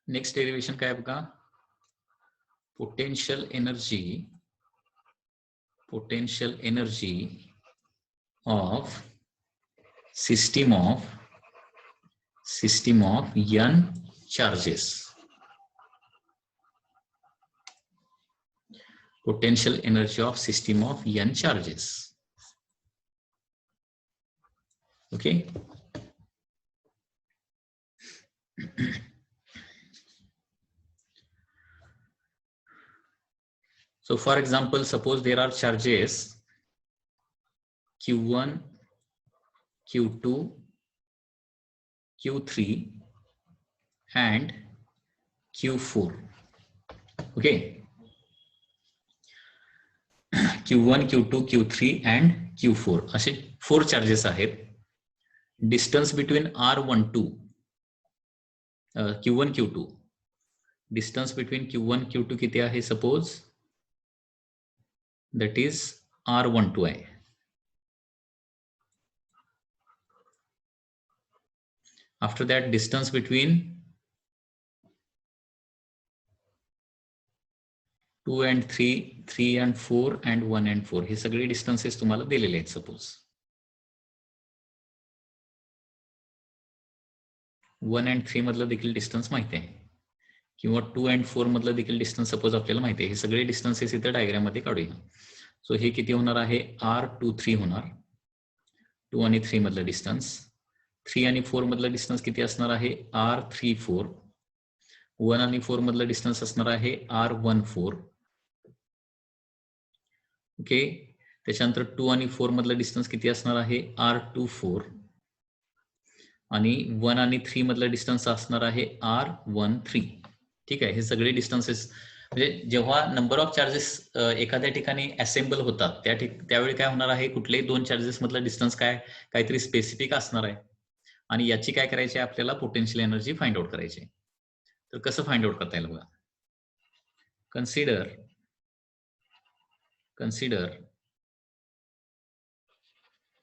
Next derivation काय आहे बघा, potential energy of system of n charges. Potential energy of system of n charges. Okay. So for example, suppose there are charges Q1, Q2, Q3 and Q4. Okay. Q1, Q2, Q3 and Q4 असे 4 charges आहेत. Distance between R12 Q1, Q2 distance between Q1, Q2 किती आहे suppose, that is R12 आहे. After that distance between 2 and 3, 3 and 4 and 1 and 4 हे सगळे distances तुम्हाला दिलेले आहेत. सपोज 1 and 3 मधलं देखील डिस्टन्स माहिती आहे किंवा 2 and 4 मधलं देखील डिस्टन्स सपोज आपल्याला माहिती आहे. हे सगळे डिस्टन्सेस इथे डायग्राम मध्ये काढूया. सो हे किती होणार आहे, R23 होणार. 2 आणि 3 मधलं डिस्टन्स. 3 आणि 4 मधलं डिस्टन्स किती असणार आहे, R34. 1 आणि 4 मधलं डिस्टन्स असणार आहे R14. ओके. त्याच्यानंतर 2 आणि 4 मधलं डिस्टन्स किती असणार आहे, R24. आणि 1 आणि 3 मधलं डिस्टन्स असणार आहे R13. ठीक आहे. हे सगळे डिस्टन्सेस म्हणजे जेव्हा नंबर ऑफ चार्जेस एखाद्या ठिकाणी असेंबल होतात त्यावेळी काय होणार आहे, कुठलेही 2 चार्जेस मधलं डिस्टन्स काहीतरी स्पेसिफिक असणार आहे आणि याची काय करायची आहे, आपल्याला पोटेन्शियल एनर्जी फाइंड आउट करायची आहे. तर कसं फाइंड आउट करता येईल बघा. consider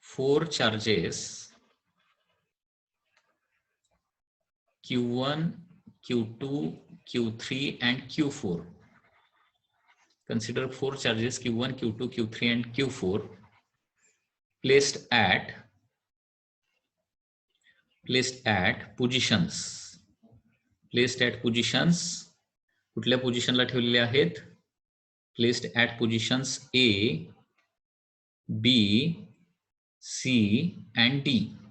4 charges Q1, Q2, Q3 and Q4. Consider 4 charges Q1, Q2, Q3 and Q4 placed at positions. कुठल्या पोझिशनला ठेवलेले आहेत, placed at positions A, B, C and D.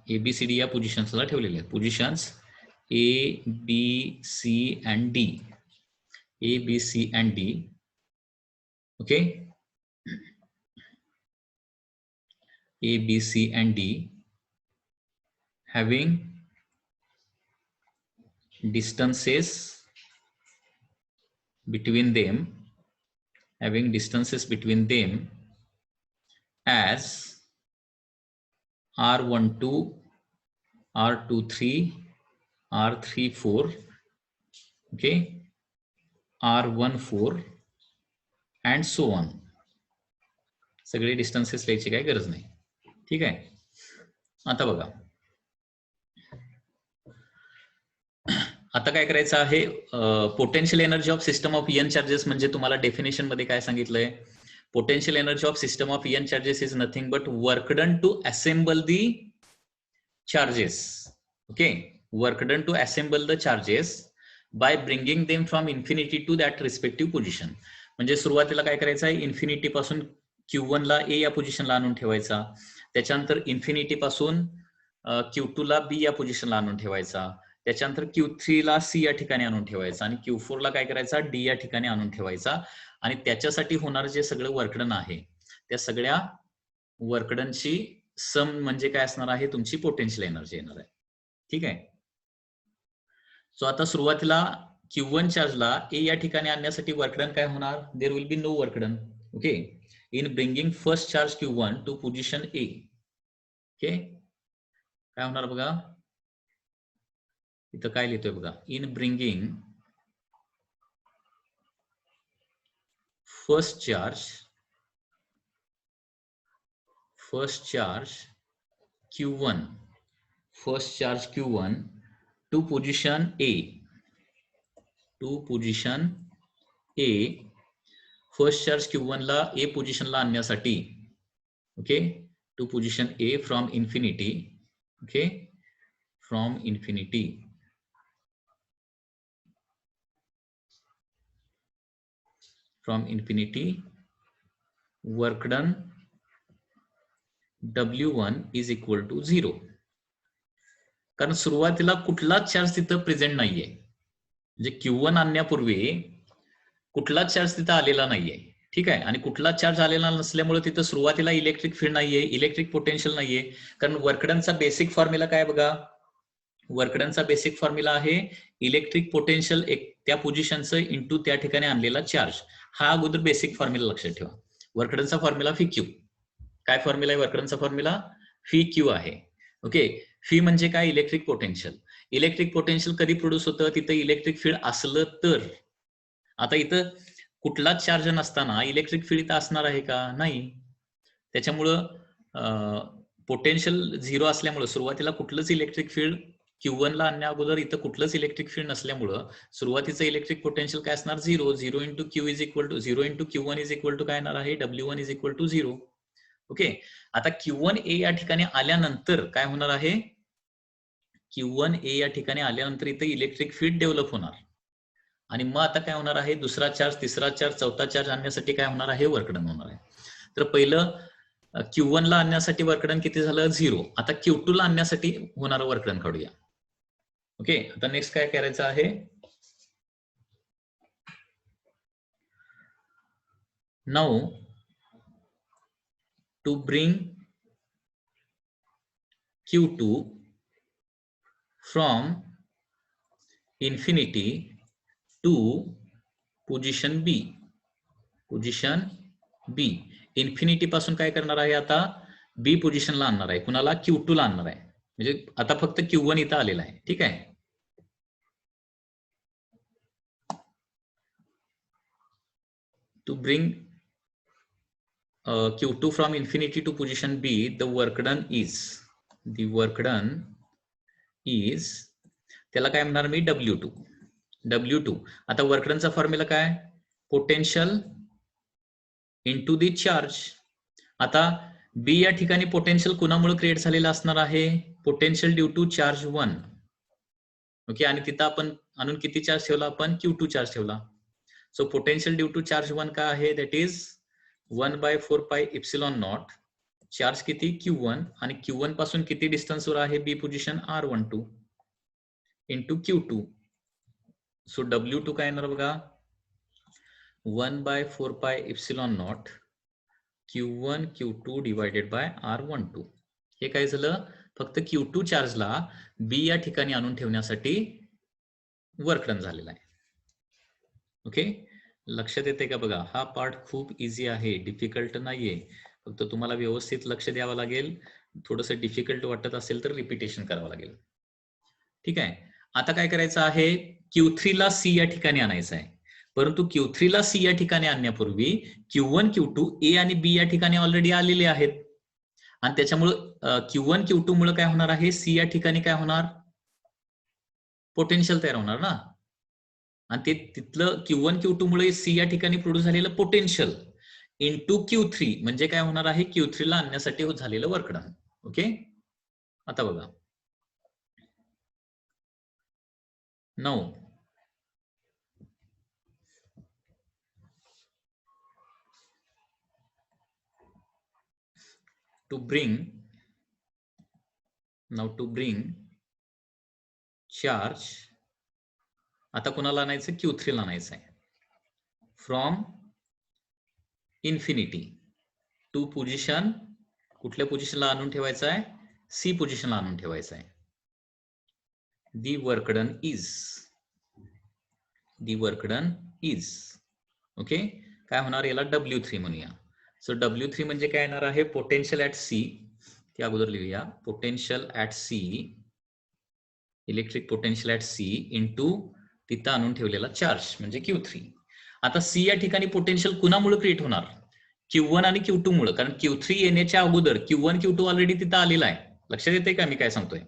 A, B, C, D या पोझिशन्सला ठेवलेले आहेत. Positions A, B, C and D. A, B, C and D. Okay. A, B, C and D having distances between them as R12, R23, R34, okay, R14 and so on. सगळे distances लिहायची काही गरज नाही. ठीक आहे. आता बघा, आता काय करायचं आहे, potential energy of system of N charges म्हणजे तुम्हाला डेफिनेशन मध्ये काय सांगितलंय, potential energy of system of N charges is nothing but work done to assemble the charges. Okay. Work done to assemble the charges by bringing them from infinity to that respective position. म्हणजे सुरुवातीला काय करायचं आहे, infinity पासून Q1 ला A या पोझिशनला आणून ठेवायचा. त्याच्यानंतर इन्फिनिटी पासून Q2 ला B या पोझिशनला आणून ठेवायचा. त्याच्यानंतर Q3 ला C या ठिकाणी आणून ठेवायचा आणि Q4 ला काय करायचा, D या ठिकाणी आणून ठेवायचा. आणि त्याच्यासाठी होणार जे सगळं वर्कडन आहे त्या सगळ्या वर्कडनची सम म्हणजे काय असणार आहे, तुमची पोटेन्शियल एनर्जी येणार आहे. ठीक आहे. सो आता सुरुवातीला Q1 चार्जला A या ठिकाणी आणण्यासाठी वर्कडन काय होणार, there will be no work done. Okay. In bringing first charge Q1 to position A. Okay. काय होणार बघा, इथं काय लिहितोय बघा, in bringing first charge Q1 to position A. To position A, first charge Q1 ला ए पोझिशनला आणण्यासाठी, okay, to position A from infinity, okay, from infinity work done W1 is equal to 0. कारण सुरुवातीला कुठलाच चार्ज तिथं present नाहीये, म्हणजे Q1 आणण्यापूर्वी कुठलाच चार्ज तिथं आलेला नाहीये, ठीक आहे. आणि कुठलाच चार्ज आलेला नसल्यामुळे तिथं सुरुवातीला इलेक्ट्रिक फील्ड नाहीये, इलेक्ट्रिक पोटेन्शियल नाहीये. कारण वर्कडनचा बेसिक फॉर्म्युला काय बघा, वर्कडनचा बेसिक फॉर्म्युला आहे इलेक्ट्रिक पोटेन्शियल त्या पोझिशनचं इंटू त्या ठिकाणी आणलेला चार्ज. हा अगोदर बेसिक फॉर्म्युला लक्षात ठेवा. वर्कडनचा फॉर्म्युला फी क्यू. काय फॉर्म्युला आहे वर्कडनचा फॉर्म्युला? फी क्यू आहे. ओके, फी म्हणजे काय? Electric potential. इलेक्ट्रिक पोटेन्शियल कधी प्रोड्यूस होतं? तिथं इलेक्ट्रिक फील्ड असलं तर. आता इथं कुठलाच चार्ज नसताना इलेक्ट्रिक फील्ड इथं असणार आहे का? नाही. त्याच्यामुळं पोटेन्शियल झिरो असल्यामुळं सुरुवातीला कुठलंच इलेक्ट्रिक फील्ड Q1 ला आणण्या अगोदर इथं कुठलंच इलेक्ट्रिक फील्ड नसल्यामुळं सुरुवातीचं इलेक्ट्रिक पोटेन्शियल काय असणार? 0. 0 into Q is equal to 0 into Q1 is equal to काय येणार आहे? W1 is equal to 0. Okay, आता Q1A या ठिकाणी आल्यानंतर काय होणार आहे? Q1A या ठिकाणी आल्यानंतर इथं इलेक्ट्रिक फील्ड डेव्हलप होणार. आणि मग आता काय होणार आहे? दुसरा चार्ज, तिसरा चार्ज, चौथा चार्ज आणण्यासाठी काय होणार आहे? वर्कडन होणार आहे. तर पहिलं Q1 ला आणण्यासाठी वर्कडन किती झालं? 0. आता Q2 ला आणण्यासाठी होणारं वर्कडन काढूया. ओके, आता नेक्स्ट काय करायचं आहे? Now to bring Q2 from infinity to position B. Position B, infinity पासून काय करणार आहे? आता बी पोझिशनला आणणार आहे. कुणाला? Q2 ला आणणार आहे. म्हणजे आता फक्त Q1 इथं आलेला आहे, ठीक आहे. To bring Q2 from infinity to position B, the work done is, त्याला काय म्हणणार मी? W2. आता वर्क डनचा फॉर्म्युला काय? Potential into the charge. आता बी या ठिकाणी पोटेन्शियल कुणामुळे क्रिएट झालेला असणार आहे? Potential due to charge 1. Okay, आणि तिथं आपण आणून किती चार्ज ठेवला? आपण Q2 चार्ज ठेवला. So potential due to charge 1 काय आहे? That is 1/4πε0. चार्ज किती? Q1. आणि Q1 पासून किती डिस्टन्सवर आहे बी position? R12 into Q2. So W2 काय येणार बघा? 1/4πε0 Q1 Q2 divided by R12. हे काय झालं? फक्त Q2 चार्जला बी या ठिकाणी आणून ठेवण्यासाठी वर्क डन झालेला आहे. ओके, लक्षात येते का बघा? हा पार्ट खूप इझी आहे, डिफिकल्ट नाहीये. फक्त तुम्हाला व्यवस्थित लक्ष द्यावं लागेल. थोडंसं डिफिकल्ट वाटत असेल तर रिपिटेशन करावं लागेल, ठीक आहे. आता काय करायचं आहे? Q3 ला C या ठिकाणी आणायचं आहे. परंतु Q3 ला C या ठिकाणी आणण्यापूर्वी Q1 Q2 A आणि B या ठिकाणी ऑलरेडी आलेले आहेत. आणि त्याच्यामुळं Q1 Q2 मुळे काय होणार आहे? C या ठिकाणी काय होणार? पोटेन्शियल तयार होणार ना. आणि ते तिथलं Q1 Q2 मुळे C या ठिकाणी प्रोड्यूस झालेलं पोटेन्शियल इंटू Q3 म्हणजे काय होणार आहे? Q3 ला आणण्यासाठी झालेलं वर्क डन. ओके, आता बघा. नाउ टू ब्रिंग चार्ज, आता कोणाला आणायचं? Q3 ला आणायचं आहे. फ्रॉम इन्फिनिटी टू पोझिशन, कुठल्या पोझिशनला आणून ठेवायचं आहे? C पोझिशनला आणून ठेवायचं आहे. The work done is okay, काय होणार? याला W3 म्हणूया. सो W3 म्हणजे काय येणार आहे? Potential at C. ते अगोदर लिहूया. Potential at C, electric potential at C into तिथं आणून ठेवलेला चार्ज म्हणजे Q3. आता C या ठिकाणी पोटेन्शियल कुणामुळे क्रिएट होणार? Q1 आणि Q2 मुळे. कारण Q3 येण्याच्या अगोदर Q1 Q2 ऑलरेडी तिथं आलेला आहे. लक्षात येते का मी काय सांगतोय?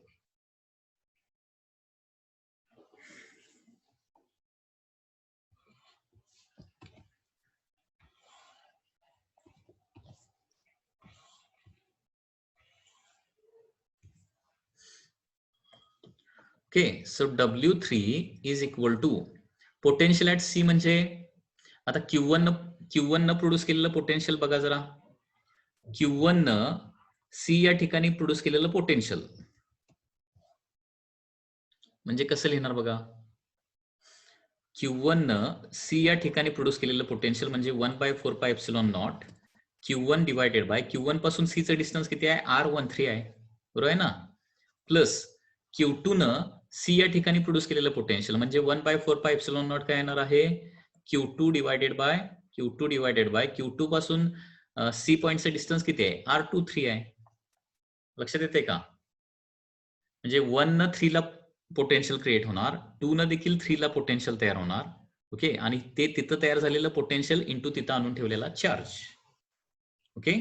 Okay. So W3 is equal to potential at C म्हणजे आता Q1 न प्रोड्यूस केलेलं पोटेन्शियल बघा जरा. Q1 न सी या ठिकाणी प्रोड्यूस केलेलं पोटेन्शियल म्हणजे कसं लिहिणार बघा. Q1 न सी या ठिकाणी प्रोड्यूस केलेलं पोटेन्शियल म्हणजे 1/4πε0 Q1 डिवायडेड बाय Q1 पासून सी चं डिस्टन्स किती आहे, R13 आहे, बरोबर आहे ना, प्लस Q2 न सी या ठिकाणी प्रोड्यूस केलेलं पोटेन्शियल म्हणजे 1/4πε0 काय येणार आहे, Q2 डिवायडेड बाय Q2 पासून सी पॉइंटचं डिस्टन्स किती आहे, R23 आहे. लक्षात येते का? म्हणजे 1 न 3 ला पोटेन्शियल क्रिएट होणार, 2 न देखील 3 ला पोटेन्शियल तयार होणार. ओके. आणि ते तिथं तयार झालेलं पोटेन्शियल इंटू तिथं आणून ठेवलेला charge. Okay.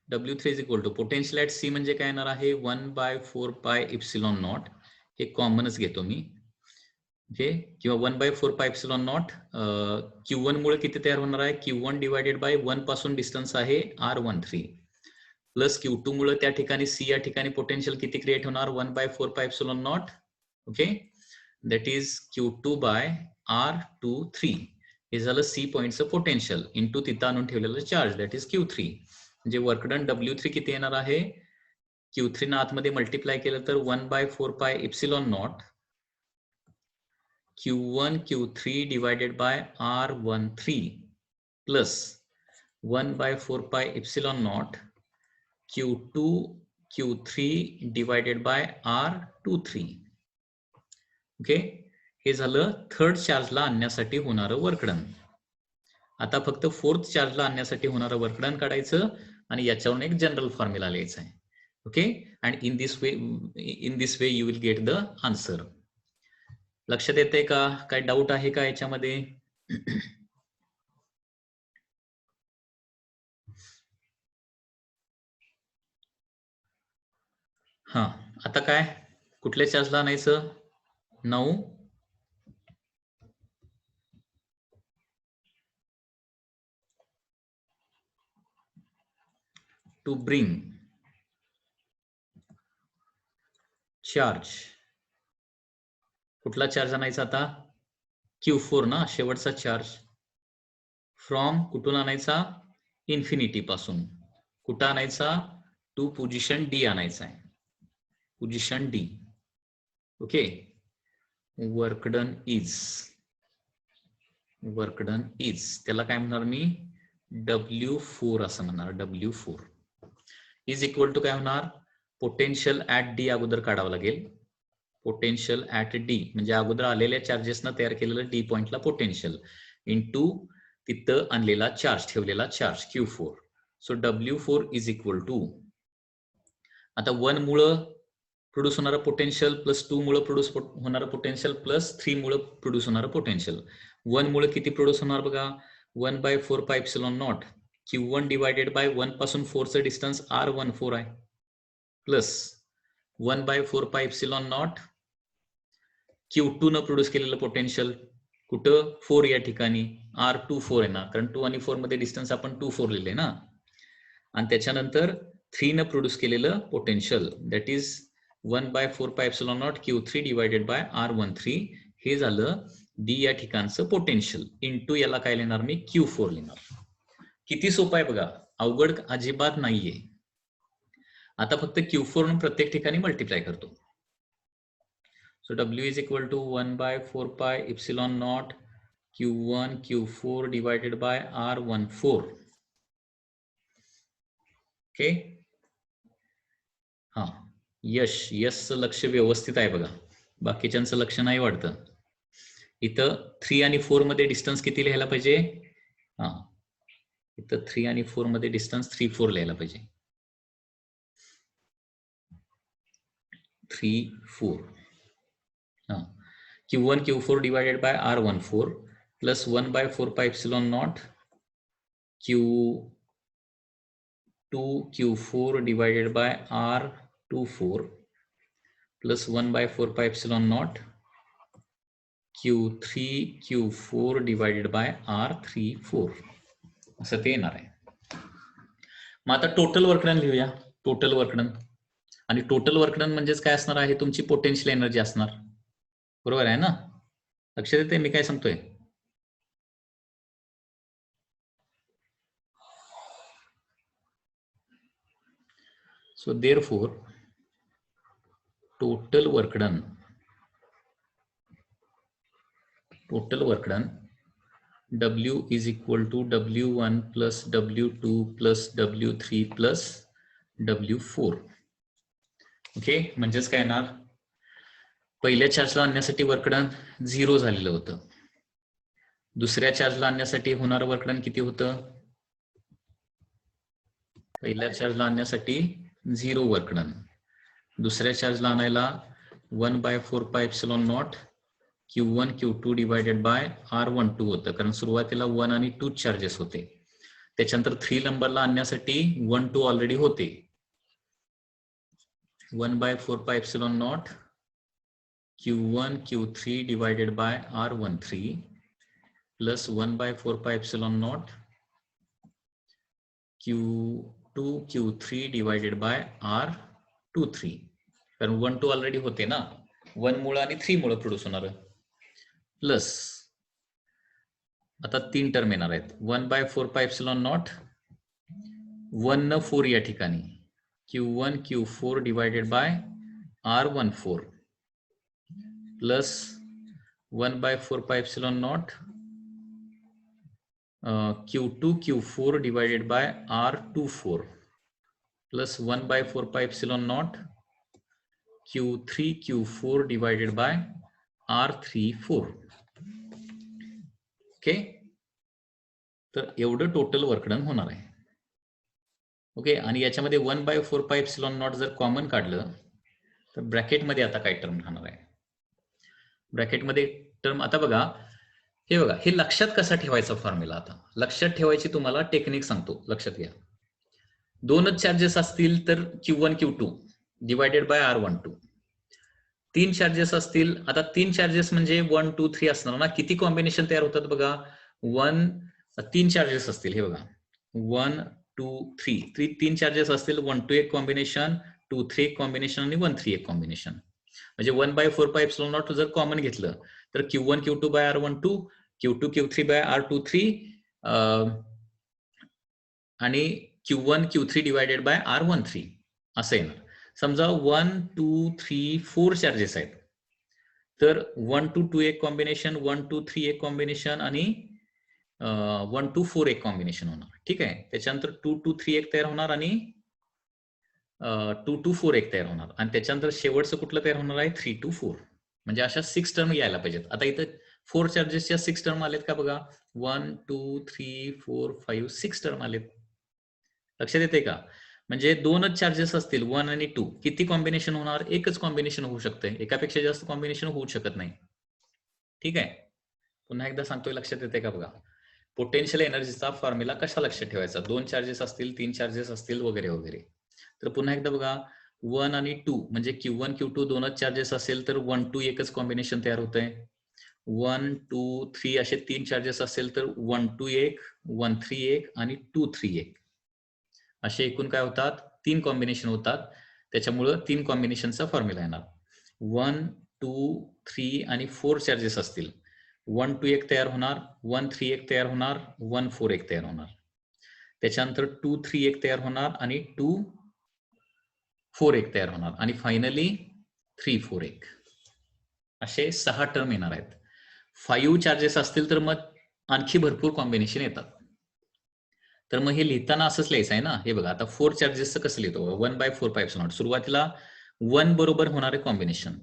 W3 is equal to potential at C म्हणजे काय येणार आहे, 1/4πε0. हे कॉमनच घेतो मी. ओके. किंवा 1/4πε0 Q1 मुळे किती तयार होणार आहे, Q1 डिवायडेड बाय 1 पासून डिस्टन्स आहे R13 प्लस Q2 मुळे त्या ठिकाणी सी या ठिकाणी पोटेन्शियल किती क्रिएट होणार, 1/4πε0. Okay. That is Q2 by R23. हे झालं सी पॉइंटचं पोटेन्शियल इंटू तिथं आणून ठेवलेलं चार्ज दॅट इज Q3. म्हणजे वर्क डन W3 किती येणार आहे, Q3 ना आतमध्ये मल्टिप्लाय केलं तर 1/4πε0 Q1 Q3 divided by R13 plus 1/4πε0 Q2 Q3 divided by R23. Okay. हे झालं थर्ड चार्जला आणण्यासाठी होणारं वर्कडन. आता फक्त फोर्थ चार्जला आणण्यासाठी होणारं वर्कडन काढायचं आणि याच्यावरून एक जनरल फॉर्म्युला लिहायचा आहे. Okay. And in this way you will get the answer. लक्षात येते का? काय डाऊट आहे का याच्यामध्ये? हा. आता काय कुठल्या चार्जला आणायचं, 9 टू ब्रिंग चार्ज. कुठला चार्ज आणायचा आता, Q4 ना, शेवटचा चार्ज. फ्रॉम कुठून आणायचा, इन्फिनिटी पासून. कुठं आणायचा, टू पोझिशन डी आणायचा आहे, position D. Okay. Work done is त्याला काय म्हणणार मी, W4 असं म्हणणार. W4 इज इक्वल टू काय होणार, पोटेन्शियल ऍट डी अगोदर काढावं लागेल. पोटेन्शियल ऍट डी म्हणजे अगोदर आलेल्या चार्जेसनं तयार केलेलं डी पॉइंटला पोटेन्शियल इंटू तिथं आणलेला चार्ज, ठेवलेला charge Q4. So W4 is equal to, आता 1 मुळे प्रोड्यूस होणारं पोटेन्शियल प्लस 2 मुळे प्रोड्यूस होणारं पोटेन्शियल प्लस 3 मुळे प्रोड्यूस होणारं पोटेन्शियल. 1 मुळे किती प्रोड्यूस होणार बघा, 1/4πε0 Q1 डिवायडेड बाय 1 पासून 4 चं डिस्टन्स R14 आहे प्लस 1/4πε0 Q2 न प्रोड्यूस केलेलं पोटेन्शियल कुठं, 4 या ठिकाणी R24 आहे ना, कारण 2 आणि 4 मध्ये डिस्टन्स आपण 24 लिहिले ना. आणि त्याच्यानंतर 3 न प्रोड्यूस केलेलं potential that is 1/4πε0 Q3 divided by R13. हे झालं डी या ठिकाणचं पोटेन्शियल इंटू याला काय लिहिणार मी, Q4 लिहिणार. किती सोपं आहे बघा, अवघड अजिबात नाहीये. आता फक्त Q4 न प्रत्येक ठिकाणी मल्टिप्लाय करतो. So W is equal to 1/4πε0 Q1 Q4 divided by R14. Okay. हा. यशचं लक्ष व्यवस्थित आहे बघा, बाकीच्यांचं लक्ष नाही वाटतं. इथं 3 आणि 4 मध्ये डिस्टन्स किती लिहायला पाहिजे, हा इथं 3 आणि 4 मध्ये डिस्टन्स 3, 4 लिहायला पाहिजे. 3, 4. हा. Q1 Q4 divided by R14 plus 1/4πε0 Q2 Q4 divided by R24 plus 1/4πε0 Q3 Q4 divided by R34 असं ते येणार आहे. मग आता टोटल वर्क डन लिहूया. टोटल वर्क डन, आणि टोटल वर्क डन म्हणजेच काय असणार आहे, तुमची पोटेन्शियल एनर्जी असणार. बरोबर आहे ना? लक्षात येते मी काय सांगतोय? So therefore total work done W is equal to W1 plus W2 plus W3 plus W4. Okay, म्हणजेच काय येणार, पहिल्या चार्जला आणण्यासाठी वर्क डन 0 झालेलं होतं. दुसऱ्या चार्जला आणण्यासाठी होणारं वर्क डन किती होतं? पहिल्या चार्जला आणण्यासाठी 0 वर्क डन, दुसऱ्या चार्जला आणायला 1/4πε0 Q1 Q2 divided by R12 होतं, कारण सुरुवातीला 1 आणि 2 चार्जेस होते. त्याच्यानंतर 3 नंबरला आणण्यासाठी 1 2 ऑलरेडी होते. 1/4πε0 Q1 Q3 divided by R13 plus 1/4πε0 Q2 Q3 divided by R23, कारण 1 2 ऑलरेडी होते ना, 1 मुळे आणि 3 मुळे प्रोड्यूस होणार, प्लस आता 3 टर्म येणार आहेत. 1/4πε0 1 न 4 या ठिकाणी Q1 Q4 divided by R14 plus 1/4πε0 Q2 Q4 divided by R24 plus 1/4πε0 Q3 Q4 divided by R34. Okay, तर एवढं टोटल वर्क डन होणार आहे. ओके, आणि याच्यामध्ये 1/4πε0 जर कॉमन काढलं तर ब्रॅकेटमध्ये आता काय टर्म राहणार आहे? ब्रॅकेटमध्ये टर्म आता बघा, हे बघा, हे लक्षात कसा ठेवायचा फॉर्म्युला. आता लक्षात ठेवायची तुम्हाला टेक्निक सांगतो, लक्षात घ्या. दोनच चार्जेस असतील तर Q1 Q2 divided by R12. 3 charges असतील, आता 3 चार्जेस म्हणजे 1 2 3 असणार ना. किती कॉम्बिनेशन तयार होतात बघा, 3 चार्जेस असतील, हे बघा 1 2 3 3 चार्जेस असतील, 1 2 एक कॉम्बिनेशन, 2 3 एक कॉम्बिनेशन आणि 1 3 एक कॉम्बिनेशन. म्हणजे 1/4πε0 जर कॉमन घेतलं तर Q1 Q2 by R12, Q2 Q3 bye R23 आणि Q1 Q3 divided by R13 असं येणार. समजा 1 2 3 4 चार्जेस आहेत, तर 1 2 2 एक कॉम्बिनेशन, 1 2 3 एक कॉम्बिनेशन आणि 1 2 4 एक कॉम्बिनेशन होणार. ठीक आहे, त्याच्यानंतर 2 2 3 एक तयार होणार आणि 2 2 4 एक तयार होणार, आणि त्याच्यानंतर शेवटचं कुठलं तयार होणार आहे, 3 2 4. म्हणजे अशा 6 टर्म यायला पाहिजेत. आता इथं 4 चार्जेसच्या 6 टर्म आलेत का बघा, 1 2 3 4 5 6 टर्म आलेत. लक्षात येते का? म्हणजे दोनच चार्जेस असतील 1 आणि 2, किती कॉम्बिनेशन होणार? एकच कॉम्बिनेशन होऊ शकते, एकापेक्षा जास्त कॉम्बिनेशन होऊ शकत नाही. ठीक आहे, पुन्हा एकदा सांगतोय, लक्षात येते का बघा. पोटेन्शियल एनर्जीचा फॉर्म्युला कशा लक्षात ठेवायचा, 2 चार्जेस असतील, 3 चार्जेस असतील वगैरे वगैरे. तर पुन्हा एकदा बघा, 1 आणि 2 म्हणजे Q1 Q2 दोनच चार्जेस असेल तर 1 2 एकच कॉम्बिनेशन तयार होत आहे. 1 2 3 असे 3 चार्जेस असेल तर 1 2 एक, 1 3 एक आणि 2 3 एक, असे एकूण काय होतात, 3 कॉम्बिनेशन होतात. त्याच्यामुळं 3 कॉम्बिनेशनचा फॉर्म्युला येणार. 1 2 3 आणि 4 चार्जेस असतील, 1 2 एक तयार होणार, 1 3 एक तयार होणार, 1 4 एक तयार होणार, त्याच्यानंतर 2 3 एक तयार होणार आणि 2 4 एक तयार होणार, आणि फायनली 3 4 एक, असे 6 टर्म येणार आहेत. 5 चार्जेस असतील तर मग आणखी भरपूर कॉम्बिनेशन येतात. तर मग हे लिहिताना असंच लिहायचं आहे ना. हे बघा, आता 4 चार्जेसचं कसं लिहितो, 1/4πε0 सुरुवातीला 1 बरोबर होणारे combination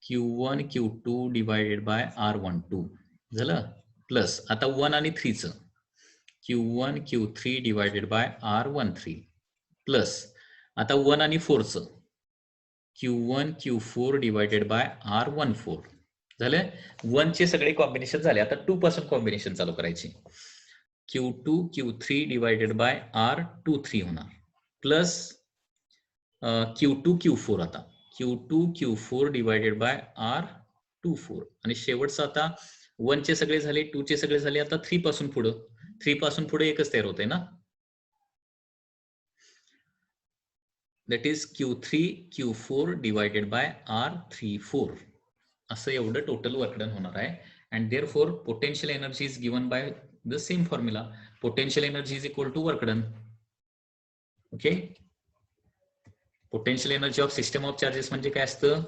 Q1 Q2 divided by R12 झालं, प्लस आता 1 आणि 3चं Q1 Q3 divided by R13 plus आता 1 आणि 4चं Q1 Q4 divided by R14 झालं. 1 चे सगळे कॉम्बिनेशन झाले. आता 2 पासून कॉम्बिनेशन चालू करायची. Q2 Q3 divided by R23 होणार, प्लस Q2 Q4, आता Q2 Q4 divided bye R 2 4 आणि शेवटचं आता 1 चे सगळे झाले, 2 चे सगळे झाले, आता 3 पासून पुढे 3 पासून पुढे एकच तयार होते ना, that is Q3 Q4 divided by R34 असं एवढं टोटल वर्क डन होणार आहे. And therefore potential energy is given by the same formula, potential energy is equal to work done. Okay, potential energy of system of charges म्हणजे काय असतं,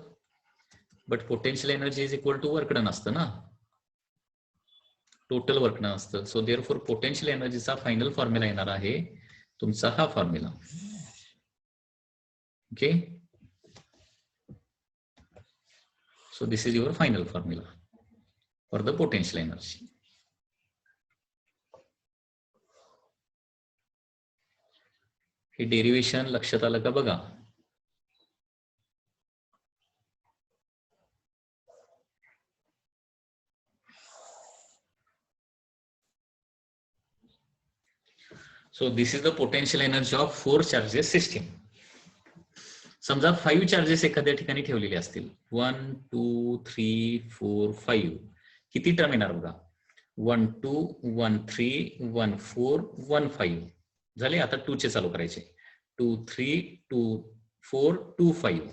but potential energy is equal to work done असतं ना, total work done असतं. So therefore potential एनर्जीचा final formula येणार आहे तुमचा हा formula. Okay, so this is your final formula for the potential energy. हे डेरिवेशन लक्षात आलं का बघा. So this is the potential energy of 4 charges system. समजा 5 चार्जेस एखाद्या ठिकाणी ठेवलेले असतील, 1 2 3 4 5, किती टर्म येणार बघा, 1 2 1 3 1 4 1 5 झाले. आता 2 चे चालू करायचे, 2 3 2 4 2 5.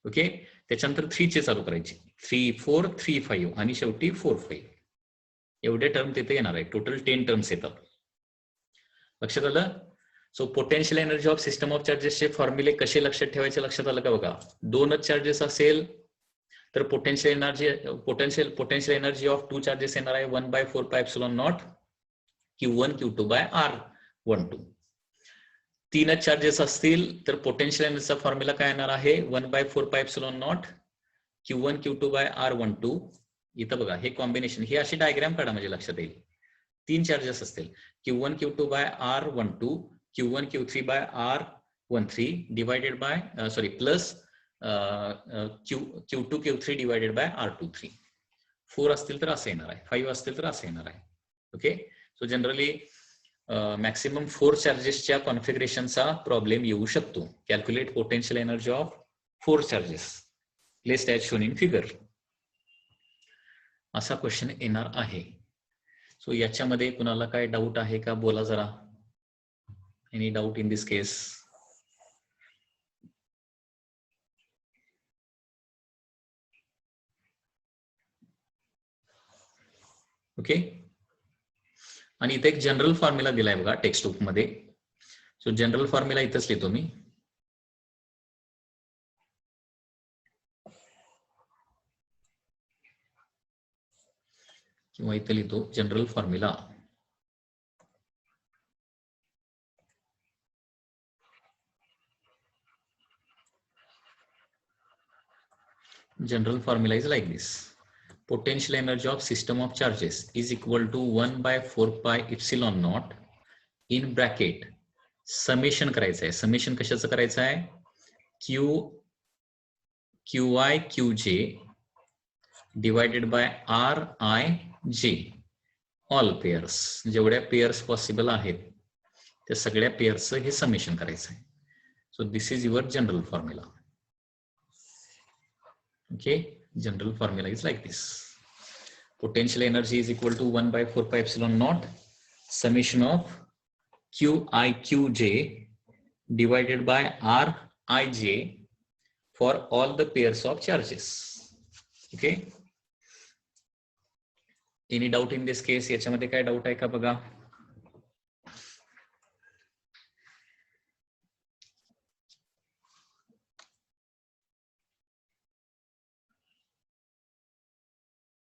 ओके, त्याच्यानंतर 3 चे चालू करायचे, 3 4 3 5 आणि शेवटी 4 5. एवढे टर्म तिथे येणार आहे. टोटल 10 टर्म्स येतात. लक्षात आलं. So potential energy of system of चार्जेसचे फॉर्म्युले कसे लक्षात ठेवायचे लक्षात आलं का बघा. 2च चार्जेस असेल तर पोटेन्शियल एनर्जी ऑफ 2 चार्जेस येणार आहे 1/4πε0 Q1 Q2 बाय R12. 3च चार्जेस असतील तर पोटेन्शियल एनर्जीचा फॉर्म्युला काय येणार आहे 1/4πε0 Q1 Q2 बाय R12. इथं बघा हे कॉम्बिनेशन, हे अशी डायग्राम काढा म्हणजे लक्षात येईल. 3 चार्जेस असतील, Q1 Q2 by R12, Q1 Q3 by R13 divided by plus Q2 Q3 divided by R23. 4 असतील तर असं येणार आहे, 5 असतील तर असं येणार आहे. ओके, सो जनरली मॅक्सिमम 4 चार्जेसच्या कॉन्फिगरेशनचा प्रॉब्लेम येऊ शकतो. Calculate potential energy of 4 charges placed as shown in figure, असा क्वेश्चन येणार आहे. सो याच्यामध्ये कुणाला काय डाऊट आहे का बोला जरा. Any doubt in this case? Okay, आणि इथे एक जनरल फॉर्म्युला दिलाय बघा टेक्स्ट बुक मध्ये. सो जनरल फॉर्म्युला इथंच लिहितो मी. किंवा इथे लिहितो general formula. General formula is like this. Potential energy of system of charges is equal to 1/4πε0 in bracket summation करायचं आहे. समेशन कशाचं करायचं आहे, QI QJ divided by RIJ all pairs. जेवढ्या पेयर्स पॉसिबल आहेत त्या सगळ्या पेयर्सचं हे समेशन करायचं आहे. So this is your general formula. Okay, general formula is like this. Potential energy is equal to 1/4πε0 summation of QI QJ divided by RIJ for all the pairs of charges. Okay, any doubt in this case? याच्यामध्ये काय doubt आहे का बघा.